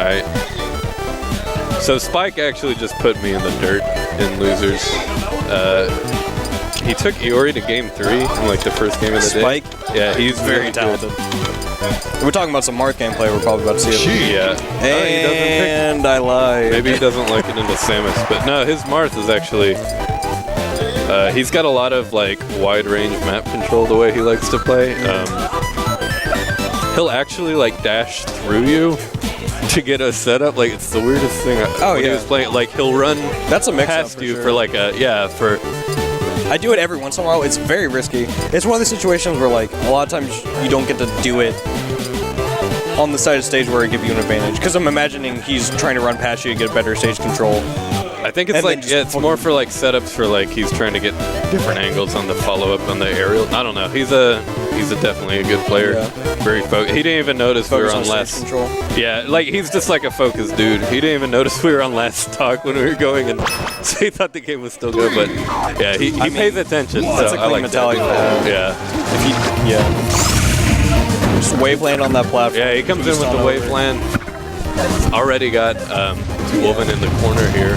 Alright. So Spike actually just put me in the dirt in losers. He took Iori to game 3 in like the first game of the day. Spike? Yeah, he's very talented. We're talking about some Marth gameplay. We're probably about to see it. Yeah. And I lied. Maybe he doesn't like it into Samus, but no, his Marth is actually... he's got a lot of like wide range map control the way he likes to play. He'll actually like dash through you to get a setup. Like it's the weirdest thing. When he was playing, like he'll run That's a mix past you for like a I do it every once in a while. It's very risky. It's one of the situations where like a lot of times you don't get to do it on the side of the stage where it gives you an advantage. Because I'm imagining he's trying to run past you to get better stage control. I think it's like, it's more for like setups for like he's trying to get different angles on the follow-up on the aerial. I don't know. He's definitely a good player. Yeah. Very focused. He didn't even notice we were on last control. Yeah, like he's just like a focused dude. He didn't even notice we were on last talk when we were going, and so he thought the game was still good. But yeah, he pays attention. That's so a clean like mentality. Yeah. Just wave land on that platform. Yeah, he comes in with the wave land. Already got Wolven in the corner here.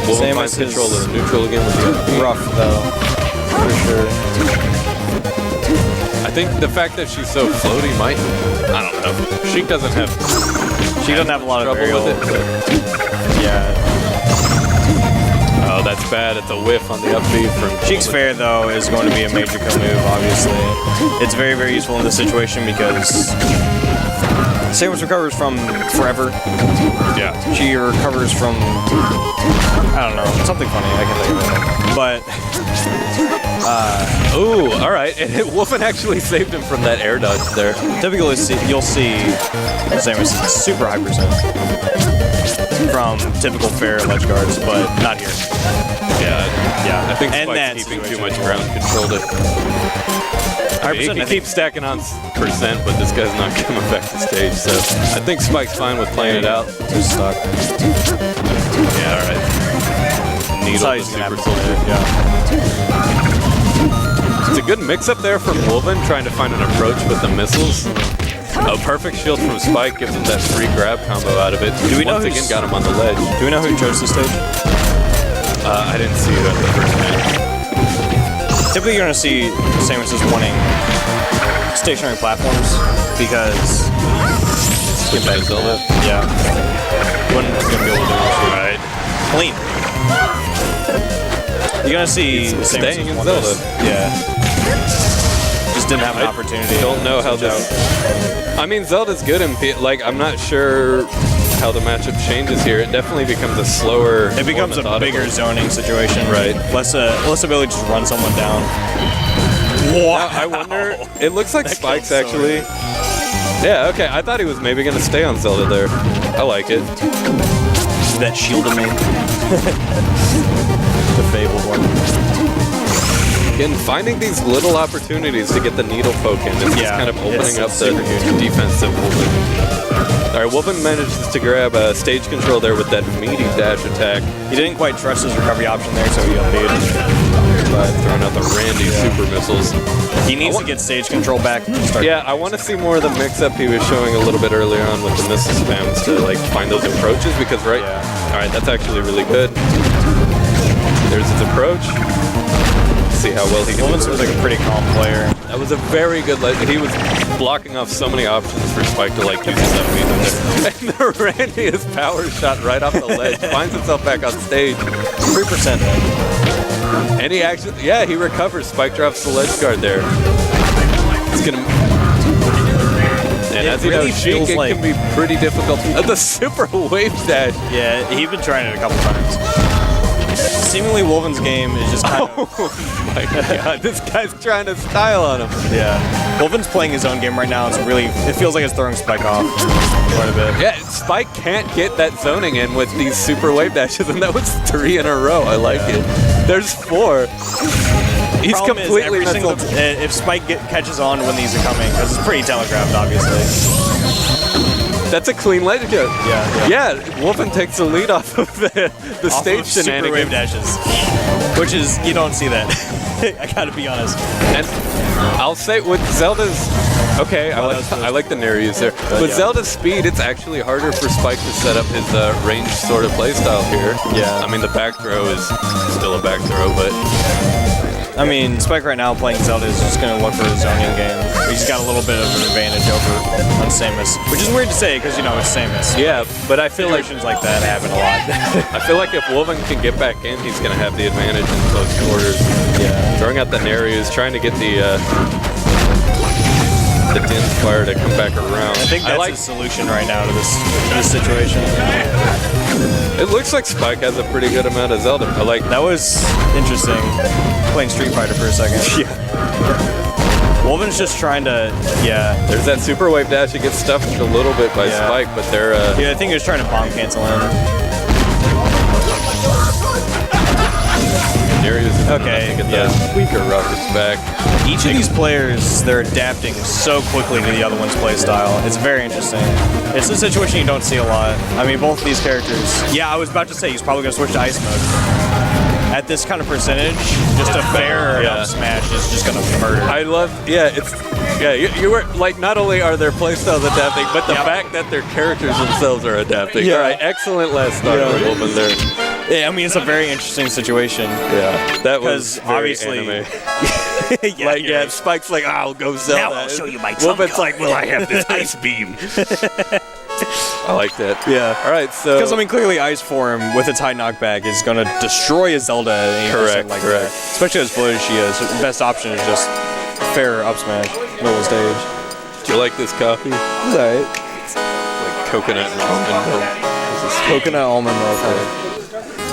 Wolven finds control of the neutral again with the rough though, for sure. I think the fact that she's so floaty might, I don't know. Sheik doesn't have a lot of trouble aerial with it. Yeah. Oh, that's bad. It's a whiff on the up B from Sheik's fair though is going to be a major kill move. Obviously, it's very very useful in this situation because Samus recovers from forever. Yeah. She recovers from, I don't know, something funny, I can think of it. But, ooh, alright. Wolven actually saved him from that air dodge there. Typically, you'll see Samus super high percent from typical fair ledge guards, but not here. Yeah. I think Spike's keeping too much ground control to... He can keep stacking on percent, but this guy's not coming back to stage, so I think Spike's fine with playing it out. Too stuck. Yeah, alright. Needle the super soldier. Yeah. It's a good mix-up there from Wolven, trying to find an approach with the missiles. Oh, perfect shield from Spike gives him that free grab combo out of it. Do we know once again got him on the ledge. Do we know who chose the stage? I didn't see it at the first match. Typically, you're going to see Samus is wanting stationary platforms because Skip back Zelda. Yeah. One is going to be able to do this. Right. Clean. You're going to see staying in Zelda. Yeah. Just didn't have an opportunity. Don't know how this... I mean, Zelda's good in... Like, I'm not sure how the matchup changes here. It definitely becomes a slower... It becomes a bigger zoning situation. Right. Less ability to just run someone down. Wow. I wonder... It looks like Spike's actually... Yeah, okay. I thought he was maybe going to stay on Zelda there. I like it. That shielded me. The fabled one. Again, finding these little opportunities to get the needle poke in. It's just kind of opening up the defensive Wolven. Alright, Wolven manages to grab stage control there with that meaty dash attack. He didn't quite trust his recovery option there, so he updated. Throwing out the Randy super missiles. He needs to get stage control back. Yeah, I want to see more of the mix-up he was showing a little bit earlier on with the missile spams to like find those approaches because alright, that's actually really good. There's his approach. See how well he can do. Wolven was like a pretty calm player. That was a very good he was blocking off so many options for Spike to like use his up beat there. And the Randy is power shot right off the ledge, finds himself back on stage. 3%. And he actually, he recovers. Spike drops the ledge guard there. It's gonna. And as you know, Sheik can be pretty difficult. The super wave dash. Yeah, he's been trying it a couple times. Seemingly Wolven's game is just kind of... Oh my god, this guy's trying to style on him. Yeah. Wolven's playing his own game right now. It's really... It feels like it's throwing Spike off quite a bit. Yeah, Spike can't get that zoning in with these super wave dashes, and that was 3 in a row. I like it. There's 4. He's completely if Spike catches on when these are coming, because it's pretty telegraphed, obviously. That's a clean ledge guard. Yeah. Wolven takes the lead off of the stage shenanigans. Super wave dashes. Which is, you don't see that. I gotta be honest. And I'll say with Zelda's Okay, I like the nair use there. With Zelda's speed, it's actually harder for Spike to set up his range sort of playstyle here. Yeah. I mean, the back throw is still a back throw, but... I mean, Spike right now playing Zelda is just going to look for his zoning game. He's got a little bit of an advantage over on Samus, which is weird to say because, you know, it's Samus. Yeah, but I feel like... Situations like that happen a lot. I feel like if Wolven can get back in, he's going to have the advantage in close quarters. Yeah. Throwing out the nair is trying to get the Din fire to come back around. I think that's his solution right now to this situation. It looks like Spike has a pretty good amount of Zelda. I like that was interesting. Playing Street Fighter for a second. Yeah. Wolven's just trying to, There's that super wave dash. It gets stuffed a little bit by Spike, but they're. Yeah, I think he was trying to bomb cancel him. Okay. Get the weaker rubbers back. Each of these players, they're adapting so quickly to the other one's play style. It's very interesting. It's a situation you don't see a lot. I mean, both of these characters. Yeah, I was about to say he's probably going to switch to ice mode. At this kind of percentage, just a fair up smash is just going to murder. I love, you were like, not only are their playstyles adapting, but the fact that their characters themselves are adapting. Yeah. All right, excellent last start for Wolven there. Yeah, I mean, it's a very interesting situation. Yeah, that was obviously anime. Spike's like, I'll go Zelda. Now I'll show you my trump Wolven's like, well, I have this ice beam. I like that. Yeah. All right, so... Because, I mean, clearly Ice Form, with its high knockback, is going to destroy a Zelda at any percent like that. Especially as floated she is. The best option is just fair up smash, middle of stage. Do you like this coffee? It's alright. Like coconut and almond milk. Coconut almond milk.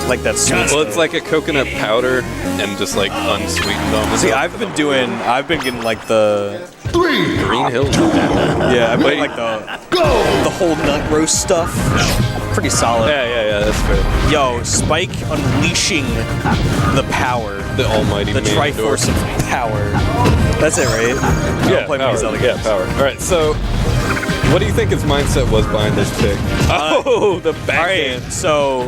Like that sweet. Well, it's like a coconut powder and just like unsweetened almond. See, I've been getting like the Green Hills. I've been like the whole nut roast stuff. Pretty solid. Yeah, that's fair. Yo, Spike unleashing the power. The almighty The Triforce of power. That's it, right? Yeah, power. All right, so what do you think his mindset was behind this pick? The backhand. Alright, so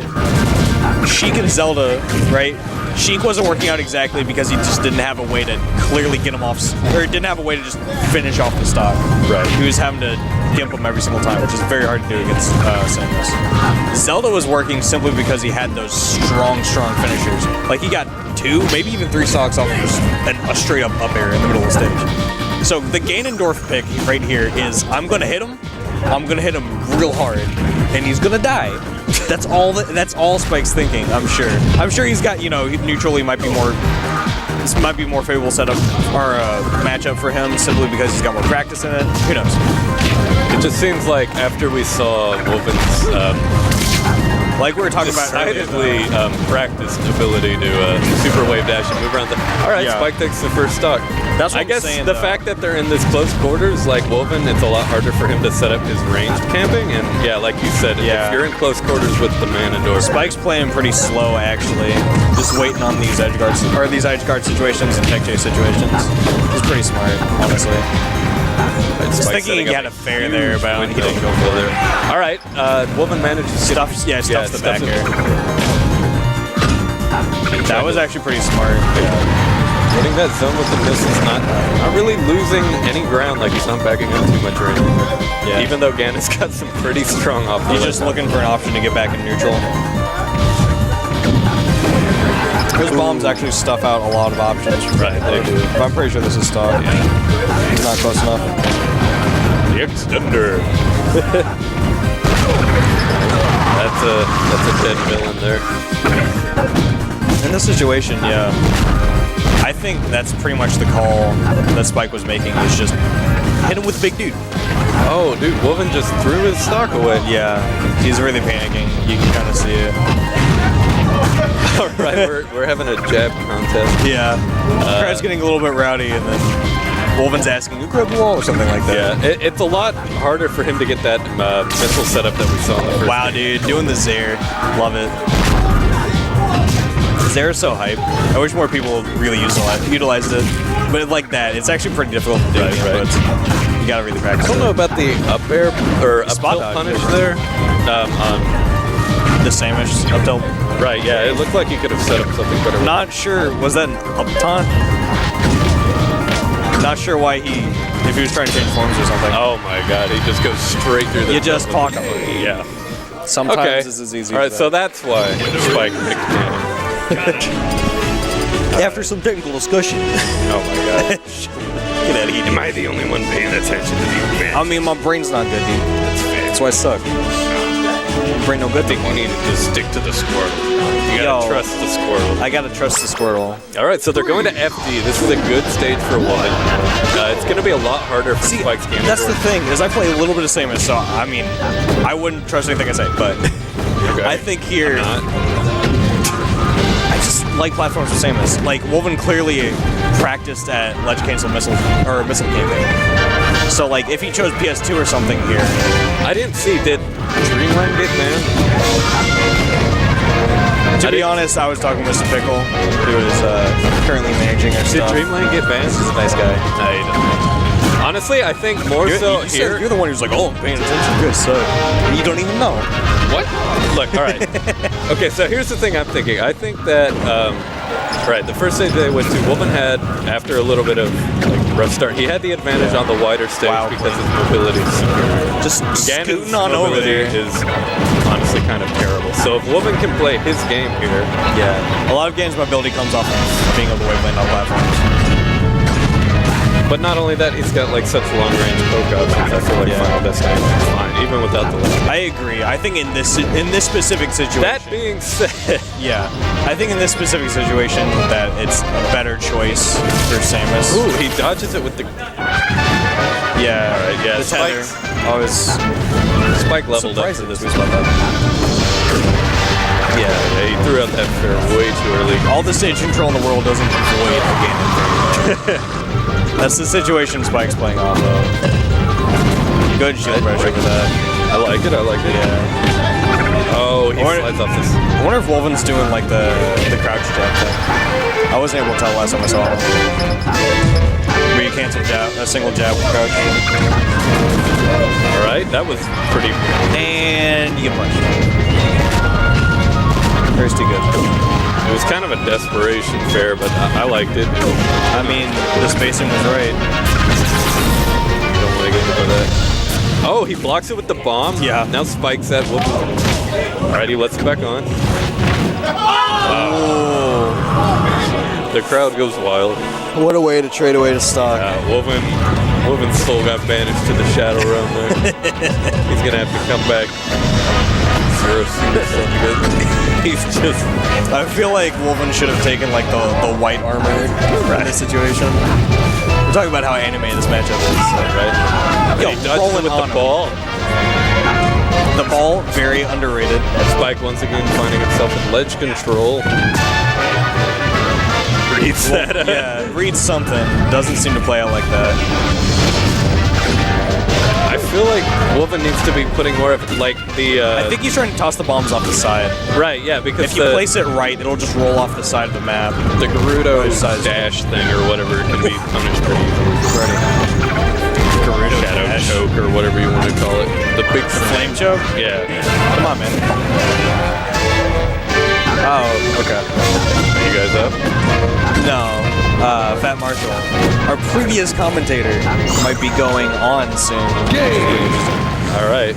Sheik and Zelda, right? Sheik wasn't working out exactly because he just didn't have a way to clearly get him off, or didn't have a way to just finish off the stock. Right. He was having to gimp him every single time, which is very hard to do against Samus. Zelda was working simply because he had those strong finishers. Like, he got 2, maybe even 3 stocks off of just a straight up air in the middle of the stage. So the Ganondorf pick right here is, I'm going to hit him real hard, and he's going to die. That's all Spike's thinking, I'm sure. I'm sure he's got, neutrally this might be more favorable setup or matchup for him simply because he's got more practice in it. Who knows? It just seems like after we saw Wolven's like we were talking about decidedly practiced ability to super wave dash and move around. All right, Spike takes the first stock. That's what I guess the fact that they're in this close quarters, like Wolven, it's a lot harder for him to set up his ranged camping. And like you said, if you're in close quarters with the Ganondorf, Spike's playing pretty slow actually, just waiting on these edge guards or these edge guard situations and tech chase situations. It's pretty smart, honestly. Just thinking he had a fair there, but he didn't go for it. All right, Wolven manages to stuffs the back air. That was actually pretty smart. Getting that zone with the miss is not really losing any ground. Like, he's not backing up too much or anything. Yeah. Even though Ganon's got some pretty strong off. He's just looking for an option to get back in neutral. Those bombs actually stuff out a lot of options. Right, they do. But I'm pretty sure this is stock. It's not close enough. The extender. That's a dead villain there. In this situation, I think that's pretty much the call that Spike was making, is just hit him with big dude. Oh, dude, Wolven just threw his stock away. Yeah, he's really panicking. You can kind of see it. All right, we're having a jab contest. Yeah, crowd's getting a little bit rowdy, and then Wolven's asking, "You grab the wall?" or something like that. Yeah, it's a lot harder for him to get that missile setup that we saw in the first game. Dude, doing the Zair, love it. Zair's so hype. I wish more people really utilized it, but like that, it's actually pretty difficult to do. But you gotta really practice. I don't know about the up air or up tilt punish there. On the Samus up tilt. Right, yeah, it looked like he could have set up something better. Not sure, was that an up taunt? Not sure why he if he was trying to change forms or something. Oh my god, he just goes straight through the... You just clock him. Yeah. Sometimes Okay. this is easy. Alright, so that's why Spike picked me. After some technical discussion. Oh my god. Get out of here. Am I the only one paying attention to these men? I mean, my brain's not good, dude. That's why I suck. Brain no good. I think you need to just stick to the Squirtle. You gotta trust the Squirtle. I gotta trust the Squirtle. Alright, so they're going to FD. This is a good stage for Wolven. It's gonna be a lot harder for Spike's game. That's the thing, is I play a little bit of Samus, so I mean, I wouldn't trust anything I say, but Okay. I think here, I'm not. I just like platforms with Samus. Like, Wolven clearly practiced at Ledge Cancel Missile, or Missile Camping. So, like, if he chose PS2 or something here. I didn't see, did Dreamland get banned? To be honest, I was talking with Mr. Pickle, who is currently managing our Did stuff. Dreamland get banned? He's a nice guy. No, he didn't. Honestly, I think more so here. You're the one who's like, oh, I'm paying attention. Good, so you don't even know. What? Look, all right. Okay, so here's the thing I'm thinking. I think that, right, the first stage they went to, Wolven had, after a little bit of like rough start, he had the advantage on the wider stage because his mobility is superior. Just Ganon's scooting on over there. is honestly kind of terrible. So if Wolven can play his game here, Yeah. A lot of games mobility comes off of being able to waveland on platforms. but not only that, he's got like such long-range poke options. I feel like Final Destination is fine, even without the limit. I agree. I think in this specific situation. That being said, yeah, I think in this specific situation that it's a better choice for Samus. ooh, he dodges it with the Yeah, Alright, yeah, the tether. Spike's- I was Spike leveled up surprised for at this. this about that. Yeah. Yeah, he threw out that fair way too early. All the stage control in the world doesn't avoid a Ganon. That's the situation Spike's playing off of. Good shield pressure for that. I like it, I like it. Yeah. Oh, he slides off this. I wonder if Wolven's doing like the crouch jab thing. I wasn't able to tell last time I saw him. Where you cancel a single jab with crouch. Alright, that was pretty... And you get punched. Very too good. It was kind of a desperation fair, but I liked it. I mean, the spacing was right. Don't want to get into that. Oh, he blocks it with the bomb? Yeah. Now Spike's at Wolven. Alright, he lets it back on. Oh. The crowd goes wild. What a way to trade away to stock. Wolven's soul got banished to the Shadow Realm there. He's gonna have to come back. Zero suit or something. He's just... I feel like Wolven should have taken like the white armor in this situation. We're talking about how anime this matchup is. Right? Yo, He dodges rolling it with on the him. ball. The ball, very underrated. Spike once again finding himself in ledge control. Reads that. Yeah, reads something. Doesn't seem to play out like that. I feel like Wolven needs to be putting more of like the. I think he's trying to toss the bombs off the side. Right, yeah, because If you place it right, it'll just roll off the side of the map. the Gerudo sides. dash thing or whatever can be punished pretty easily. Gerudo Shadow dash. choke or whatever you want to call it. The big Flame choke? Yeah. Come on, man. Oh, okay. Are you guys up? No. Fat Marshall, our previous commentator, might be going on soon. All right.